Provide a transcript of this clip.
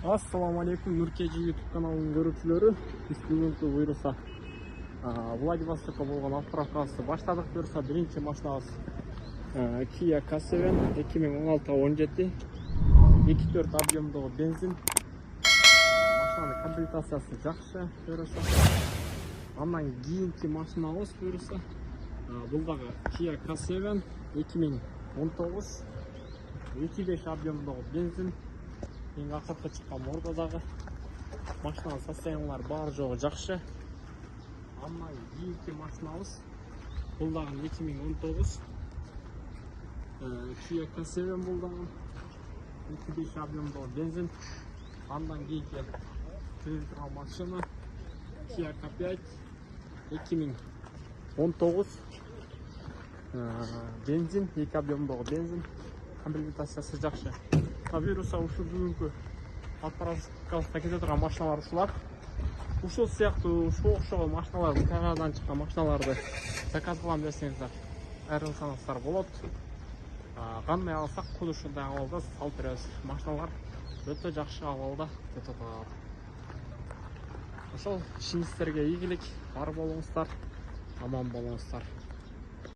Ассаламу алейкум, Нуркежи YouTube каналының көрүүчүлөрү. Биз бүгүнкү буйруса Владивостокко болгон отправкабызды баштадык. Буйруса биринчи машинабыз Kia K7 2016-17 2.4 объемдогу бензин. Машинанын комплектациясы жакшы буйруса. Андан кийинки машинабыз буйруса бул дагы Kia K7 2019 2.5 объемдогу бензин. Ең ақырғы шыққан мордадағы машинаның состояниялары бары жоғы жақсы. Андан кейінгі машинамыз бұл дағы 2019 Kia K7 бұл дағы 2.5 объемдогу бензин. Андан кейінгі тұрған машина Kia K5 2019 бензин, 2 объемдогу бензин. Комплектациясы жақсы. Буйруса ушу бүгүнкү отправкабызда кете турган машиналар ушулар. Ушул сыяктуу ушул окшогон машиналар, Канададан чыккан машиналарды заказ кылам десеңиздер, айрылсаңыздар болот. Кандай алсак, куд ушундай абалда салып беребиз. Машиналар өтө жакшы абалда деп аталат. Ошол ишиңиздерге ийгилик, бар болуңуздар, аман болуңуздар.